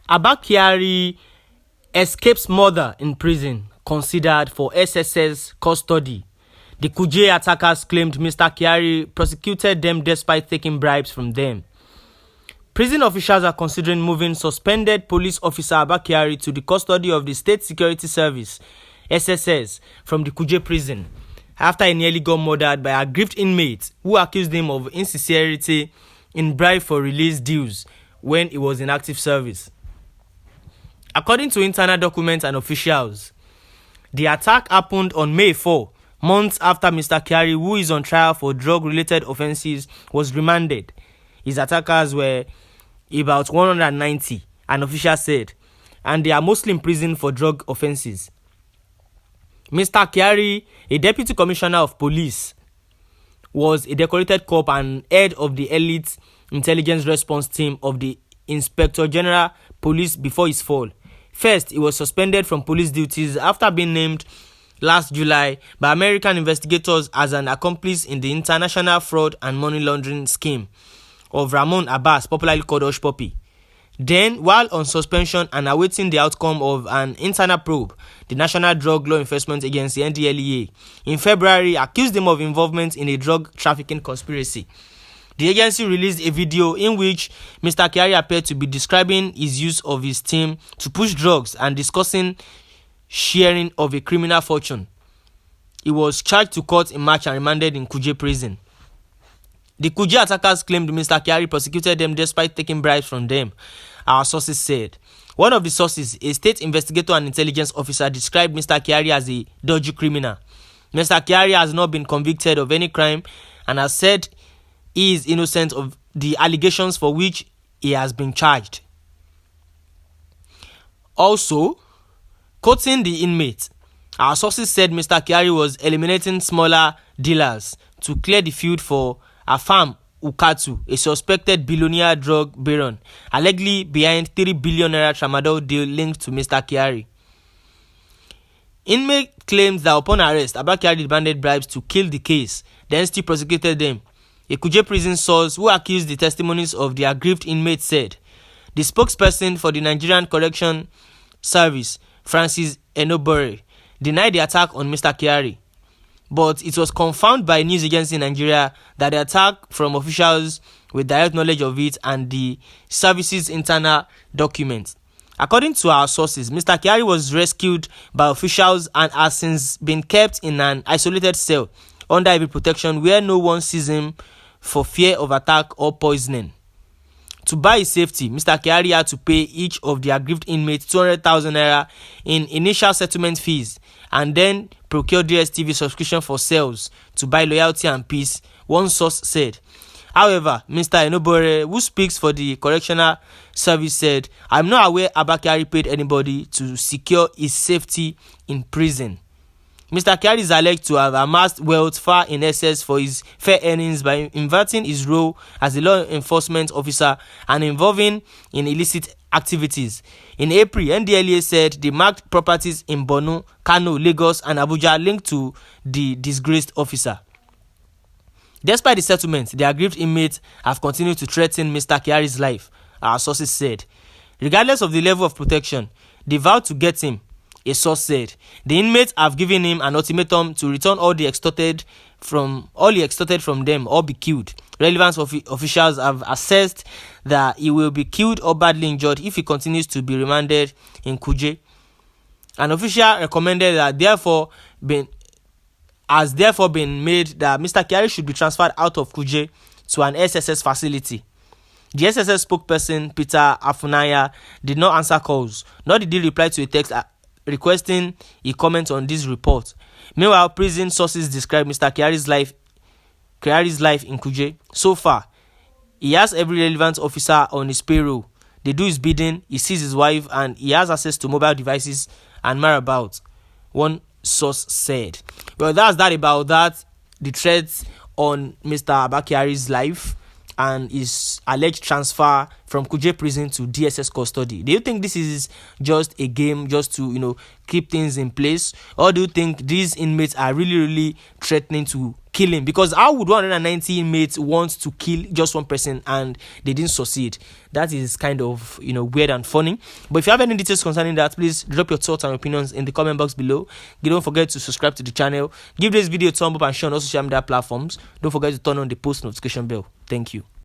Abba Kyari escapes murder in prison, considered for SSS custody. The Kuje attackers claimed Mr. Kyari prosecuted them despite taking bribes from them. Prison officials are considering moving suspended police officer Abba Kyari to the custody of the State Security Service (SSS) from the Kuje prison after he nearly got murdered by aggrieved inmates who accused him of insincerity in bribe for release deals when he was in active service. According to internal documents and officials, the attack happened on May 4, months after Mr. Kyari, who is on trial for drug-related offences, was remanded. His attackers were about 190, an official said, and they are mostly in prison for drug offences. Mr. Kyari, a deputy commissioner of police, was a decorated cop and head of the elite intelligence response team of the Inspector General Police before his fall. First, he was suspended from police duties after being named last July by American investigators as an accomplice in the international fraud and money laundering scheme of Ramon Abbas, popularly called Hush Puppy. Then, while on suspension and awaiting the outcome of an internal probe, the National Drug Law Enforcement Agency (NDLEA) in February accused him of involvement in a drug trafficking conspiracy. The agency released a video in which Mr. Kyari appeared to be describing his use of his team to push drugs and discussing sharing of a criminal fortune. He was charged to court in March and remanded in Kuje prison. The Kuje attackers claimed Mr. Kyari prosecuted them despite taking bribes from them, our sources said. One of the sources, a state investigator and intelligence officer, described Mr. Kyari as a dodgy criminal. Mr. Kyari has not been convicted of any crime and has said he is innocent of the allegations for which he has been charged. Also, quoting the inmate, our sources said Mr. Kyari was eliminating smaller dealers to clear the field for Afam Ukatu, a suspected billionaire drug baron, allegedly behind 3 billion naira tramadol deal linked to Mr. Kyari. Inmate claims that upon arrest, Abba Kyari demanded bribes to kill the case, then still prosecuted them. A Kuje prison source who accused the testimonies of the aggrieved inmates said, the spokesperson for the Nigerian Correction Service, Francis Enobore, denied the attack on Mr. Kyari, but it was confirmed by a news agency in Nigeria that the attack from officials with direct knowledge of it and the service's internal documents. According to our sources, Mr. Kyari was rescued by officials and has since been kept in an isolated cell under heavy protection where no one sees him for fear of attack or poisoning. To buy his safety, Mr. Kyari had to pay each of the aggrieved inmates 200,000 naira in initial settlement fees and then procure DSTV subscription for cells to buy loyalty and peace, one source said. However, Mr. Enobore, who speaks for the Correctional Service, said, I'm not aware Abba Kyari paid anybody to secure his safety in prison. Mr. Kyari is alleged to have amassed wealth far in excess for his fair earnings by inverting his role as a law enforcement officer and involving in illicit activities. In April, NDLEA said they marked properties in Borno, Kano, Lagos, and Abuja linked to the disgraced officer. Despite the settlement, the aggrieved inmates have continued to threaten Mr. Kyari's life, our sources said. Regardless of the level of protection, they vowed to get him. A source said the inmates have given him an ultimatum to return all he extorted from them or be killed. Relevant officials have assessed that he will be killed or badly injured if he continues to be remanded in Kuje. An official recommended that has therefore been made that Mr. Kyari should be transferred out of Kuje to an SSS facility. The SSS spokesperson Peter Afunaya did not answer calls, nor did he reply to a text requesting a comment on this report. Meanwhile, prison sources describe Mr. Kyari's life in Kuje. So far, he has every relevant officer on his payroll. They do his bidding, he sees his wife, and he has access to mobile devices and whereabouts, one source said. Well, that's that about that. The threats on Mr. Abba Kyari's life and his alleged transfer from Kuje prison to DSS custody. Do you think this is just a game just to, keep things in place? Or do you think these inmates are really threatening to killing, because how would 190 inmates want to kill just one person and they didn't succeed? That is kind of, weird and funny. But if you have any details concerning that, please drop your thoughts and opinions in the comment box below. Don't forget to subscribe to the channel, give this video a thumb up and share on all social media platforms. Don't forget to turn on the post notification bell. Thank you.